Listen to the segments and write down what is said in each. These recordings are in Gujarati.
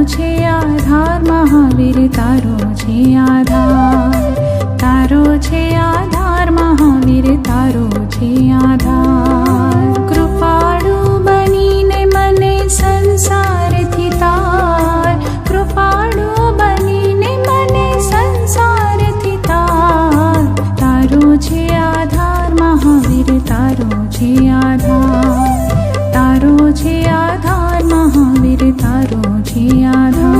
છે આધાર મહાવીર તારો છે આધાર, તારો છે આધાર મહાવીર તારો છે આધાર. કૃપાળુ બનીને મને સંસારથી તાર, કૃપાળુ બનીને મને સંસારથી તાર. તારો છે આધાર મહાવીર તારો છે આધાર, તારો છે આધાર મહાવીર તારો છે આધાર.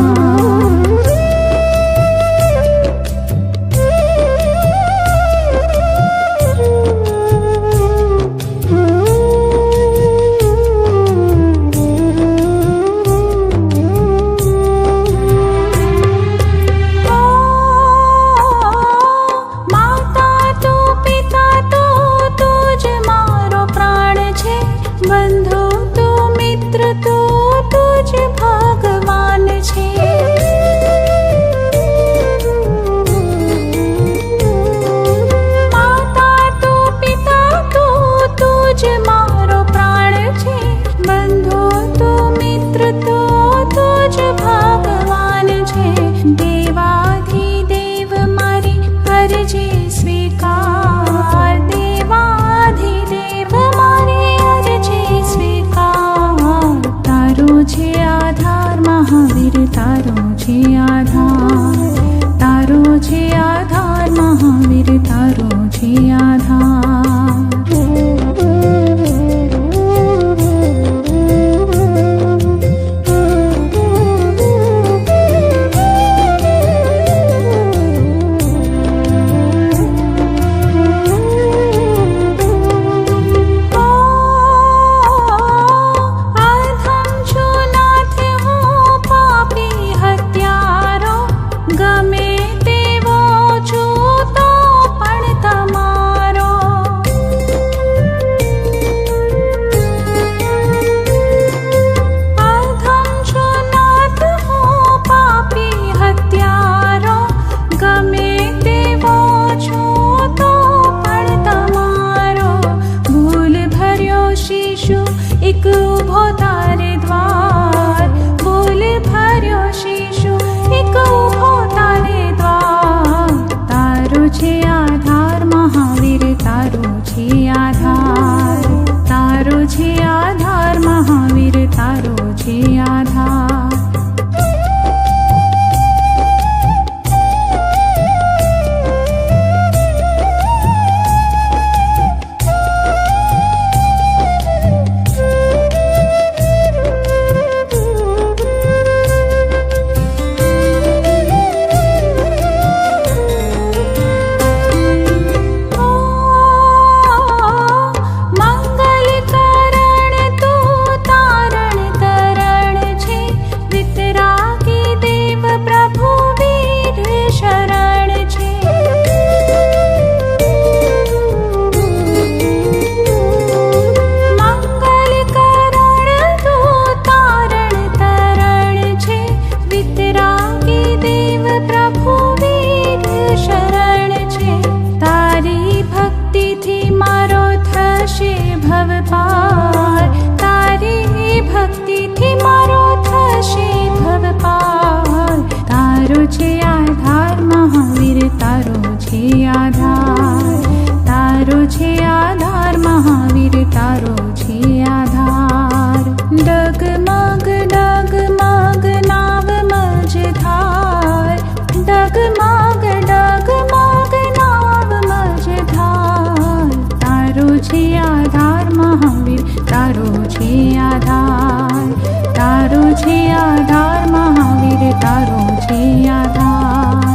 બંધુ તો મિત્ર તો તુજ ભગવાન છે. માતા તો પિતા તો તુજ મારો પ્રાણ છે. બંધુ તો મિત્ર તો તુજ ભગવાન છે. દેવાધિદેવ મારી અરજી સ્વીકાર, દેવાધિદેવ મારી અરજી સ્વીકાર. તારો છે આધાર મહાવીર તારો છે આધાર, તારો છે આધાર મહાવીર તારો છે આધાર. ગમે તેવો છું તો પણ તમારો. અધમ છું નાથ હું પાપી હત્યારો. ગમે તેવો છું તો પણ તમારો. ભૂલ ભર્યો શિશુ એક ઉભો તારે દ્વાર, ભૂલ ભર્યો શિશુ એક ઉભો તારે દ્વાર. તારો છે આધાર મહાવીર તારો છે આધાર, તારો છે આધાર મહાવીર તારો છે આધાર. ભવપાર, તારી ભક્તિથી મારો થશે ભવપાર. તારો છે આધાર મહાવીર તારો છે આધાર, તારો છે આધાર મહાવીર તારો છે આધાર. ડગમગ ડગમગ નાવ મજધાર, ડગમગ ડગમગ નાવ મજધાર. તારો છે આધાર મહાવીર તારો છે આધાર, તારો છે આધાર મહાવીર તારો છે આધાર.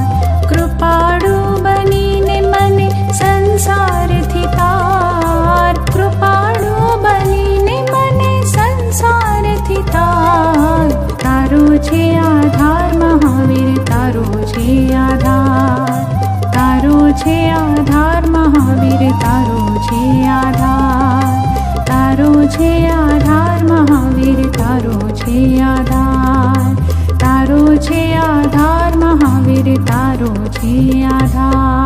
કૃપાળુ બનીને મને સંસારથી તાર, કૃપાળુ બનીને મને સંસારથી તાર. તારો છે આધાર મહાવીર તારો છે આધાર, તારો છે આધાર મહાવીર તારો છે આધાર. તારો છે આધાર મહાવીર તારો છે આધાર, તારો છે આધાર મહાવીર તારો છે આધાર.